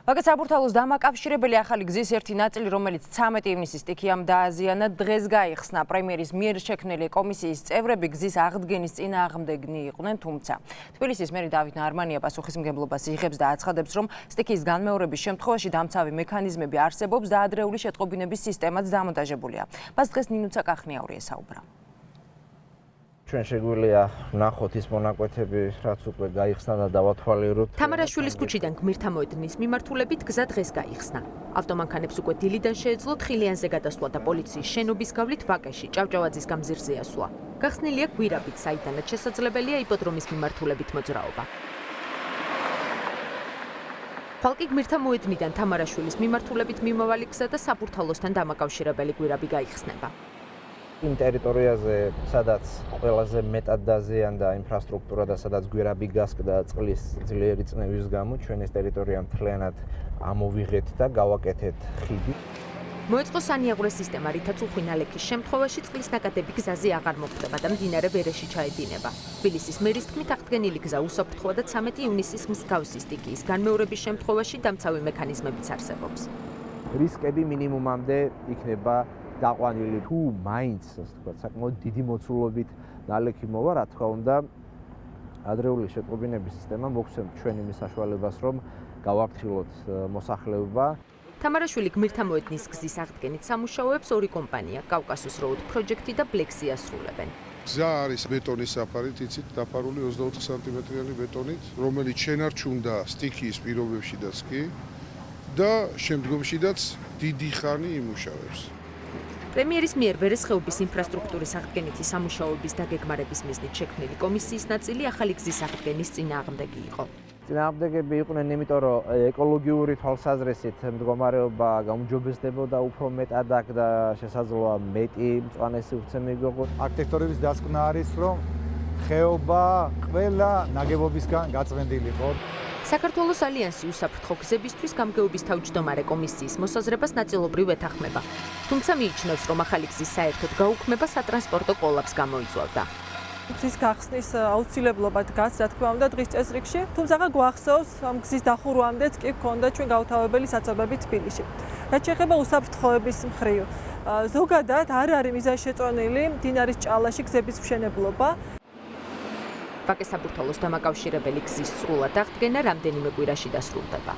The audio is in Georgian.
ვაკე საბურთალოს დამაკავშირებელი ახალი გზის ერთი ნაწილი, რომელიც 13 ივნისის სტიქიამ დააზიანა, დღეს გაიხსნა. პრემიერის მიერ შექმნილი კომისიის წევრები გზის აღდგენის წინააღმდეგნი იყვნენ, თუმცა თბილისის მერი დავით ნარმანია პასუხისმგებლობას იღებს და აცხადებს, რომ სტიქიის განმეორების შემთხვევაში დამცავი მექანიზმები არსებობს და ადრეული შეტყობინების სისტემაც დამონტაჟებულია. მას დღეს ნინუცა კახნიაური ესაუბრა. ჩვენ შეგვიძლია ვნახოთ ის მონაკვეთები, რაც უკვე გაიხსნა და დავათვალიეროთ. თამარაშვილის ქუჩიდან გმირთა მოედნის მიმართულებით გზა დღეს გაიხსნა. ავტომანქანებს უკვე დილიდან შეეძლოთ ხილიანზე გადასვლა და პოლიციის შენობის გავლით ვაკეში ჭავჭავაძის გამზირზე ასვლა. გახსნილია გვირაბით, საიდანაც შესაძლებელია იპოდრომის მიმართულებით მოძრაობა. ხალკი გმირთა მოედნიდან თამარაშვილის მიმართულებით მიმავალი გზა და საბურთალოსთან დამაკავშირებელი გვირაბი გაიხსნება. იმ ტერიტორიაზე, სადაც ყველაზე მეტად დაზიანდა ინფრასტრუქტურა და სადაც გვირაბი გასკდა წყლის ძლიერი წნევის გამო, ჩვენ ეს ტერიტორია მთლიანად ამოვიღეთ და გავაკეთეთ ხიდი. მოეწყო სანიაღვრე სისტემა, რითაც უხვინალექის შემთხვევაში წყლის ნაკადები გზაზე აღარ მოხვდება და მდინარე ვერეში ჩაედინება. თბილისის მერის თქმით, აღდგენილი გზა უსაფრთხოა და 13 ივნისის მსგავსი სტიქიის განმეორების შემთხვევაში დამცავი მექანიზმებიც არსებობს. რისკები მინიმუმამდე იქნება დაყვანილი. თუ მაინც, ასე ვთქვათ, საკმაოდ დიდი მოცულობით ნალექი მოვა, რა თქმა უნდა, ადრეული შეტყობინების სისტემა მოგვცემთ ჩვენ იმის საშუალებას, რომ გავაფრთხილოთ მოსახლეობა. თამარაშვილი გმირთა მოედნის გზის აღდგენით სამუშაოებს ორი კომპანია, კავკასუს როუდ პროჯექტი და ბლექსი ასრულებენ. გზა არის ბეტონის საფარით, იცით, დაფარული 24 სანტიმეტრიანი ბეტონით, რომელიც შენარჩუნდა სტიქიის პირობებშიდაც კი და შემდგომშიდაც დიდი ხანი იმუშავებს. პრემიერის მიერ ვერესხეობის ინფრასტრუქტურის აღდგენითი სამუშაოების დაგეგმარების მიზნით შექმნილი კომისიის ნაწილი ახალი გზის აღდგენის წინააღმდეგი იყო. წინააღმდეგები იყვნენ, იმიტომ რომ ეკოლოგიური თვალსაზრისით მდგომარეობა გაუმჯობესდებოდა უფრო მეტად აქ და შესაძლოა მეტი მწვანესი ვრცემი გვეყო. არქიტექტორების დასკვნა არის, რომ ხეობა ყველა ნაგებობისგან გაწმენდილიყო. საქართველოს ალიანსი უსაფრთხო გზებისთვის გამგეობის თავმჯდომარე კომისიის მოსაზრებას ნაწილობრივ ეთანხმება. თუმცა მიიჩნევს, რომ ახალი გზის საერთოდ გაუქმება სატრანსპორტო კოლაპს გამოიწვევდა. გზის გახსნის აუცილებლობა დგას, რა თქმა უნდა, დღის წესრიგში, თუმცა გვახსოვს, ამ გზის დახურვამდეც კი ჰქონდა ჩვენ გაუთავებელი საცობები თბილისში. რაც შეეხება უსაფრთხოების მხრივ, ზოგადად არ არის მიზანშეწონილი მდინარის ჭალაში გზების მშენებლობა. ვაკე საბურთალოს დამაკავშირებელი გზის სრულად აღდგენა რამდენიმე კვირაში დასრულდება.